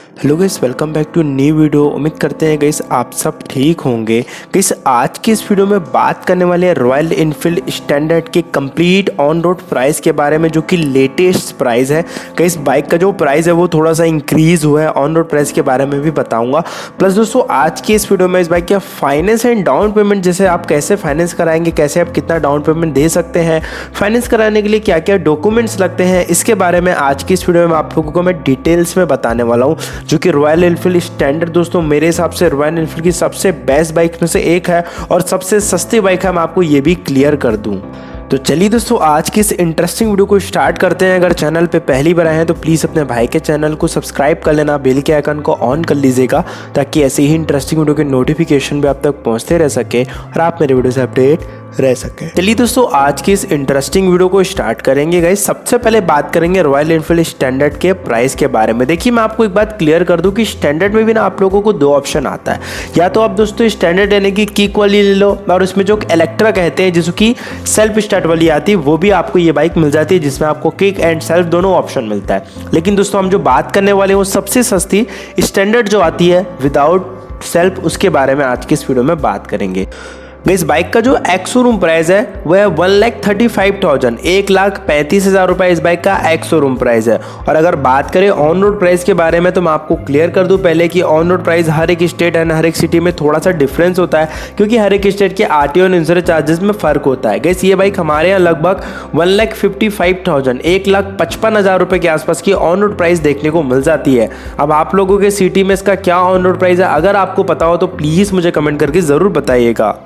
Hello guys, welcome back to new video. उम्मीद करते हैं गाइस आप सब ठीक होंगे। गाइस आज की इस वीडियो में बात करने वाले हैं रॉयल एनफील्ड स्टैंडर्ड के कंप्लीट ऑन रोड प्राइस के बारे में, जो कि लेटेस्ट प्राइस है। गाइस बाइक का जो प्राइस है वो थोड़ा सा इंक्रीज हुआ है, ऑन रोड प्राइस के बारे में भी बताऊंगा। प्लस दोस्तों आज की इस वीडियो में इस बाइक का फाइनेंस एंड डाउन पेमेंट, जैसे आप कैसे फाइनेंस कराएंगे, कैसे आप कितना डाउन पेमेंट दे सकते हैं, फाइनेंस कराने के लिए क्या क्या डॉक्यूमेंट्स लगते हैं, इसके बारे में आज की इस वीडियो में आप लोगों को मैं डिटेल्स में बताने वाला हूँ। जो कि रॉयल एनफील्ड स्टैंडर्ड दोस्तों मेरे हिसाब से रॉयल एनफील्ड की सबसे बेस्ट बाइक में से एक है और सबसे सस्ती बाइक है, मैं आपको ये भी क्लियर कर दूं। तो चलिए दोस्तों आज की इस इंटरेस्टिंग वीडियो को स्टार्ट करते हैं। अगर चैनल पे पहली बार आए हैं तो प्लीज़ अपने भाई के चैनल को सब्सक्राइब कर लेना, बेल के आइकन को ऑन कर लीजिएगा ताकि ऐसे ही इंटरेस्टिंग वीडियो के नोटिफिकेशन भी आप तक पहुंचते रह सके और आप मेरे वीडियो से अपडेट रह सके। चलिए दोस्तों आज की इस इंटरेस्टिंग वीडियो को स्टार्ट करेंगे। गाइस सबसे पहले बात करेंगे रॉयल एनफील्ड स्टैंडर्ड के प्राइस के बारे में। देखिए मैं आपको एक बात क्लियर कर दूं कि स्टैंडर्ड में भी ना आप लोगों को दो ऑप्शन आता है, या तो आप दोस्तों स्टैंडर्ड यानी कि किक वाली ले लो और उसमें जो इलेक्ट्रा कहते हैं जिसको कि सेल्फ स्टार्ट वाली आती है, वो भी आपको ये बाइक मिल जाती है जिसमें आपको किक एंड सेल्फ दोनों ऑप्शन मिलता है। लेकिन दोस्तों हम जो बात करने वाले हैं वो सबसे सस्ती स्टैंडर्ड जो आती है विदाउट सेल्फ, उसके बारे में आज की इस वीडियो में बात करेंगे। इस बाइक का जो एक्स शोरूम प्राइस है वह है 1,35,000, 1,35,000 रुपये इस बाइक का एक्स शोरूम प्राइस है। और अगर बात करें ऑन रोड प्राइस के बारे में तो मैं आपको क्लियर कर दूं पहले कि ऑन रोड प्राइस हर एक स्टेट एंड हर एक सिटी में थोड़ा सा डिफरेंस होता है, क्योंकि हर एक स्टेट के आरटीओ और इंश्योरेंस चार्जेस में फर्क होता है। गैस ये बाइक हमारे यहाँ लगभग 1,55,000, 1,55,000 रुपये के आसपास की ऑन रोड प्राइस देखने को मिल जाती है। अब आप लोगों के सिटी में इसका क्या ऑन रोड प्राइस है, अगर आपको पता हो तो प्लीज़ मुझे कमेंट करके ज़रूर बताइएगा।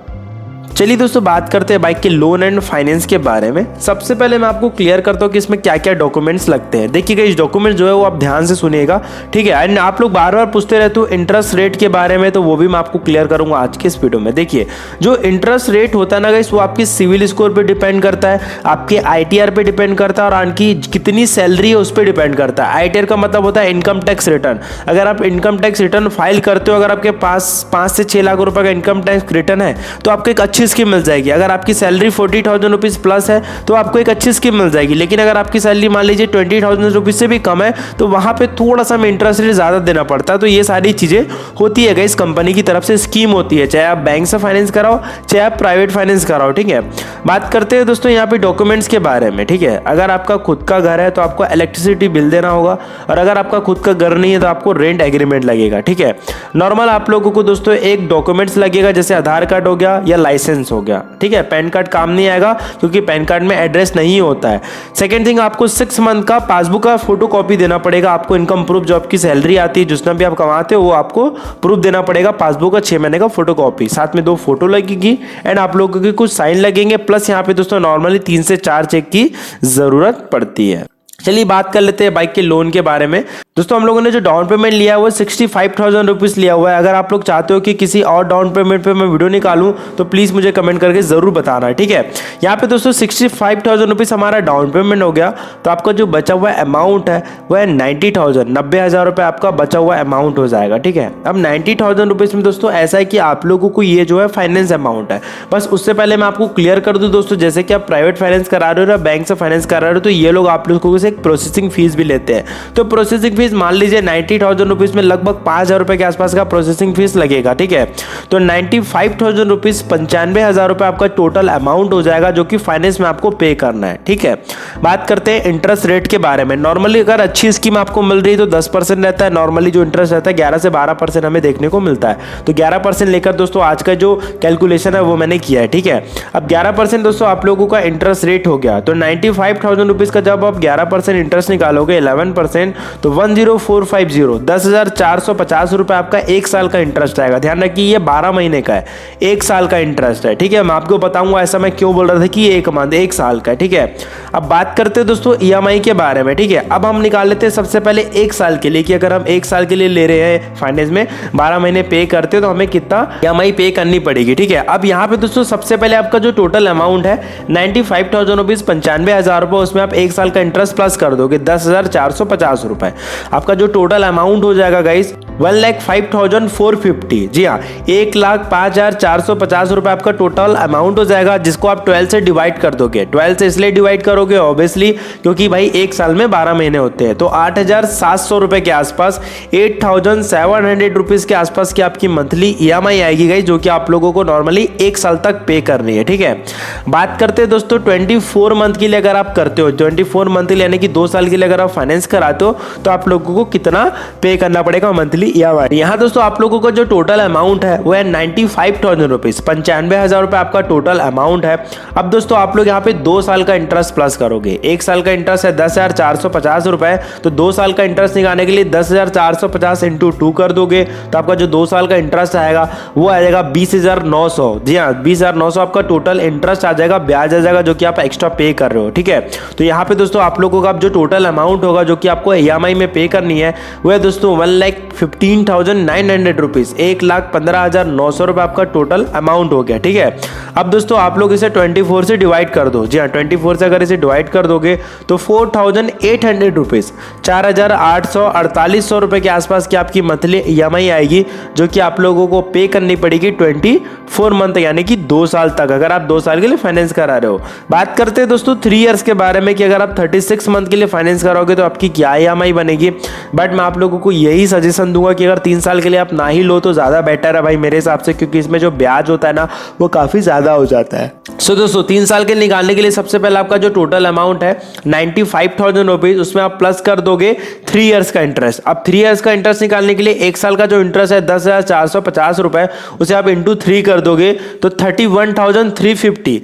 चलिए दोस्तों बात करते हैं बाइक के लोन एंड फाइनेंस के बारे में। सबसे पहले मैं आपको क्लियर करता हूँ कि इसमें क्या क्या डॉक्यूमेंट्स लगते हैं। देखिएगा इस डॉक्यूमेंट जो है वो आप ध्यान से सुनिएगा, ठीक है। एंड आप लोग बार बार पूछते रहते हो इंटरेस्ट रेट के बारे में, तो वो भी मैं आपको क्लियर करूंगा आज के इस वीडियो में। देखिए जो इंटरेस्ट रेट होता है ना गाइस, वो आपकी सिविल स्कोर पर डिपेंड करता है, आपके ITR पे डिपेंड करता है और आपकी कितनी सैलरी है उस पर डिपेंड करता है। ITR का मतलब होता है इनकम टैक्स रिटर्न। अगर आप इनकम टैक्स रिटर्न फाइल करते हो, अगर आपके पास 5 से 6 लाख रुपए का इनकम टैक्स रिटर्न है तो आपको एक अच्छी स्कीम मिल जाएगी। अगर आपकी सैलरी 40,000 रुपीज प्लस है तो आपको एक अच्छी स्कीम मिल जाएगी। लेकिन अगर आपकी सैलरी मान लीजिए 20,000 रुपीज से भी कम है तो वहां पे थोड़ा सा हमें इंटरेस्ट रेट ज्यादा देना पड़ता है। तो ये सारी चीजें होती है गाइस, कंपनी की तरफ से स्कीम होती है, चाहे आप बैंक से फाइनेंस कराओ चाहे आप प्राइवेट फाइनेंस कराओ, ठीक है। बात करते हैं दोस्तों यहाँ पे डॉक्यूमेंट्स के बारे में, ठीक है। अगर आपका खुद का घर है तो आपको इलेक्ट्रिसिटी बिल देना होगा, और अगर आपका खुद का घर नहीं है तो आपको रेंट एग्रीमेंट लगेगा, ठीक है। नॉर्मल आप लोगों को दोस्तों एक डॉक्यूमेंट्स लगेगा, जैसे आधार कार्ड हो गया या लाइसेंस हो गया, ठीक है। पैन कार्ड काम नहीं आएगा क्योंकि पैन कार्ड में एड्रेस नहीं होता है। सेकंड थिंग, आपको 6 मंथ का पासबुक का फोटो कॉपी देना पड़ेगा। आपको इनकम प्रूफ जो आपकी सैलरी आती है, जितना भी आप कमाते हो वो आपको प्रूफ देना पड़ेगा। पासबुक का 6 महीने का फोटो कॉपी, साथ में 2 फोटो लगेगी एंड आप लोगों के कुछ साइन लगेंगे। प्लस यहाँ पे दोस्तों नॉर्मली 3 से 4 चेक की जरूरत पड़ती है। चलिए बात कर लेते हैं बाइक के लोन के बारे में। दोस्तों हम लोगों ने जो डाउन पेमेंट लिया है वो 65,000 रुपीज लिया हुआ है। अगर आप लोग चाहते हो कि किसी और डाउन पेमेंट पे मैं वीडियो निकालूं तो प्लीज मुझे कमेंट करके जरूर बताना, ठीक है। यहाँ पे दोस्तों 65,000 रुपीज हमारा डाउन पेमेंट हो गया, तो आपका जो बचा हुआ अमाउंट है वह 90,000, 90,000 रुपये आपका बचा हुआ अमाउंट हो जाएगा, ठीक है। अब 90,000 रुपीज में दोस्तों ऐसा है कि आप लोगों को ये जो है फाइनेंस अमाउंट है। बस उससे पहले मैं आपको क्लियर कर दूं दोस्तों, जैसे कि आप प्राइवेट फाइनेंस करा रहे हो या बैंक से फाइनेंस करा रहे हो तो ये लोग आप लोगों से एक प्रोसेसिंग फीस भी लेते हैं। तो प्रोसेसिंग फीस मान लीजिए 90,000 रुपीज में लगभग 5,000 रुपए के आसपास का प्रोसेसिंग फीस लगेगा, ठीक है। तो 95,000 रुपीज 95,000 रुपए आपका टोटल अमाउंट हो जाएगा जो कि फाइनेंस में आपको पे करना है, ठीक है। बात करते हैं इंटरेस्ट रेट के बारे में। नॉर्मली अगर अच्छी स्कीम आपको मिल रही है तो 10% रहता है। नॉर्मली जो इंटरेस्ट रहता है 11 से 12% हमें देखने को मिलता है। तो 11% लेकर दोस्तों आज का जो कैलकुलेशन है वो मैंने किया है, ठीक है। अब 11% दोस्तों आप लोगों का इंटरेस्ट रेट हो गया, तो 95,000 रुपीज का जब आप 11% इंटरेस्ट निकालोगे 11% तो 10,450, 10,450 रुपए आपका 1 साल का इंटरेस्ट आएगा। ध्यान रखिए ये 12 महीने का है, 1 साल का इंटरेस्ट है, ठीक है। मैं आपको बताऊंगा ऐसा मैं क्यों बोल रहा था कि ये 1 साल का है, ठीक है। अब बात करते हैं दोस्तों EMI के बारे में, ठीक है। अब हम निकाल लेते हैं सबसे पहले 1 साल के लिए कि अगर हम 1 साल के लिए ले रहे हैं फाइनेंस में 12 महीने पे करते हैं तो हमें कितना EMI पे करनी पड़ेगी, ठीक है। अब यहाँ पे दोस्तों सबसे पहले आपका जो टोटल अमाउंट है 95,000 रुपीज 95,000 रुपए, उसमें आप 1 साल का इंटरेस्ट प्लस कर दोगे 10,450 रुपए। आपका जो टोटल अमाउंट हो जाएगा गाइस 1,05,450। जी हाँ, 1,05,450 रुपये आपका टोटल अमाउंट हो जाएगा, जिसको आप 12 से डिवाइड कर दोगे। 12 से इसलिए डिवाइड करोगे ऑब्वियसली क्योंकि भाई एक साल में 12 महीने होते हैं। तो 8,700 रुपये के आसपास, 8,700 रुपीज़ के आसपास की आपकी मंथली EMI आएगी गाइस, जो कि आप लोगों को नॉर्मली एक साल तक पे करनी है। ठीक है, बात करते हैं दोस्तों 24 मंथ के लिए। अगर आप करते हो 24 मंथ यानी कि 2 साल के लिए अगर आप फाइनेंस कराते हो तो आप लोगों को कितना पे करना पड़ेगा मंथली EMI। यहाँ दोस्तों आप लोगों का जो टोटल अमाउंट है वो है 95,000 रुपीज़, 95,000 रुपये आपका टोटल अमाउंट है। अब दोस्तों आप लोग यहाँ पे 2 साल का इंटरेस्ट प्लस करोगे। एक साल का इंटरेस्ट है 10,450 रुपये, तो 2 साल का इंटरेस्ट निकालने के लिए 10,450 इंटू 2 कर दोगे तो आपका जो 2 साल का इंटरेस्ट आएगा वो आ जाएगा 20,900। जी हाँ, 20,900 आपका टोटल इंटरेस्ट आ जाएगा, ब्याज आ जाएगा जो कि आप एक्स्ट्रा पे कर रहे हो। ठीक है, तो यहाँ पे दोस्तों आप लोगों का जो टोटल अमाउंट होगा जो कि आपको EMI में पे करनी है वो है दोस्तों 1,15,900 रुपीज़, 1,15,900 रुपये आपका टोटल अमाउंट हो गया। ठीक है, अब दोस्तों आप लोग इसे 24 से डिवाइड कर दो। जी हाँ, 24 से अगर इसे डिवाइड कर दोगे तो 4,800 रुपीज़, 4,848 रुपये के आसपास की आपकी मंथली EMI आएगी, जो कि आप लोगों को पे करनी पड़ेगी 24 मंथ यानी कि 2 साल तक, अगर आप 2 साल के लिए फाइनेंस करा रहे हो। बात करते हैं दोस्तों 3 इयर्स के बारे में कि अगर आप 36 मंथ के लिए फाइनेंस कराओगे तो आपकी क्या EMI बनेगी। बट मैं आप लोगों को यही सजेशन दूंगा कि अगर 3 साल के लिए आप ना ही लो तो ज़्यादा बेटर है भाई मेरे हिसाब से, क्योंकि इसमें जो ब्याज होता है ना वो काफ़ी ज़्यादा हो जाता है। सो दोस्तों 3 साल के निकालने के लिए सबसे पहले आपका जो टोटल अमाउंट है 95,000 रुपीज़, उसमें आप प्लस कर दोगे 3 इयर्स का इंटरेस्ट। अब 3 इयर्स का इंटरेस्ट निकालने के लिए एक साल का जो इंटरेस्ट है 10,450 रुपये, उसे आप इंटू 3 कर दोगे तो 31,350,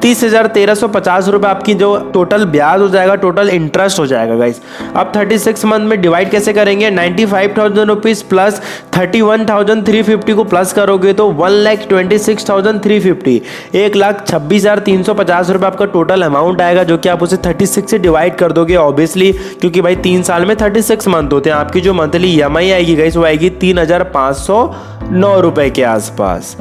30,1350 रुपये आपकी जो टोटल ब्याज हो जाएगा, टोटल इंटरेस्ट हो जाएगा गाइस। अब 36 मंथ में डिवाइड कैसे करेंगे, 95,000 रुपीज़ प्लस 31,350 को प्लस करोगे तो 1,26,350, 1,26,350 रुपये आपका टोटल अमाउंट आएगा, जो कि आप उसे 36 से डिवाइड कर दोगे ऑब्वियसली, क्योंकि भाई 3 साल में 36 मंथ होते हैं। आपकी जो मंथली EMI आएगी गाइस वो आएगी 3,509 रुपये के आसपास।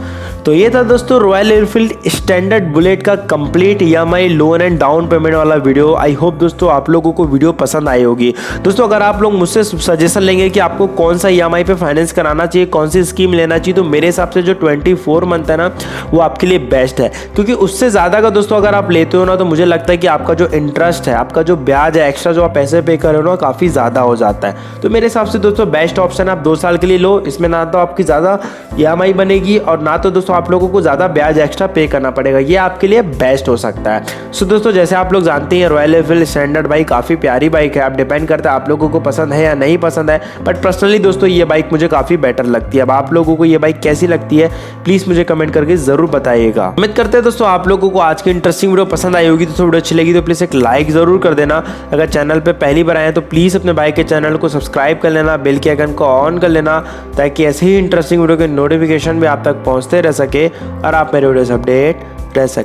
तो ये था दोस्तों रॉयल एनफील्ड स्टैंडर्ड बुलेट का complete EMI loan and down payment वाला वीडियो। आई होप दोस्तों आप लोगों को वीडियो पसंद आई होगी। दोस्तों अगर आप लोग मुझसे सजेशन लेंगे कि आपको कौन सा EMI पे फाइनेंस कराना चाहिए, कौन सी स्कीम लेना चाहिए, तो मेरे हिसाब से जो 24 मंथ है ना वो आपके लिए बेस्ट है, क्योंकि उससे ज़्यादा का दोस्तों अगर आप लेते हो ना तो मुझे लगता है कि आपका जो इंटरेस्ट है, आपका जो ब्याज है, एक्स्ट्रा जो आप पैसे पे कर रहे हो ना काफ़ी ज़्यादा हो जाता है। तो मेरे हिसाब से दोस्तों बेस्ट ऑप्शन आप 2 साल के लिए लो। इसमें ना तो आपकी ज़्यादा EMI बनेगी और ना तो दोस्तों आप लोगों को ज़्यादा ब्याज एक्स्ट्रा पे करना पड़ेगा। ये आपके लिए बेस्ट हो सकता है। सो दोस्तों जैसे आप लोग जानते हैं रॉयल एनफील्ड स्टैंडर्ड बाइक काफ़ी प्यारी बाइक है। आप डिपेंड करता है आप लोगों को पसंद है या नहीं पसंद है, बट पर्सनली दोस्तों ये बाइक मुझे काफ़ी बेटर लगती है। अब आप लोगों को ये बाइक कैसी लगती है प्लीज़ मुझे कमेंट करके ज़रूर बताइएगा। उम्मीद करते हैं दोस्तों आप लोगों को आज की इंटरेस्टिंग वीडियो पसंद आई होगी। तो वीडियो अच्छी लगी तो प्लीज़ एक लाइक ज़रूर कर देना। अगर चैनल पर पहली बार आए तो प्लीज़ अपने बाइक के चैनल को सब्सक्राइब कर लेना, बेल के आइकन को ऑन कर लेना, ताकि ऐसे ही इंटरेस्टिंग वीडियो के नोटिफिकेशन भी आप तक पहुँचते रह सके और आप मेरे वीडियो से अपडेट रह सके।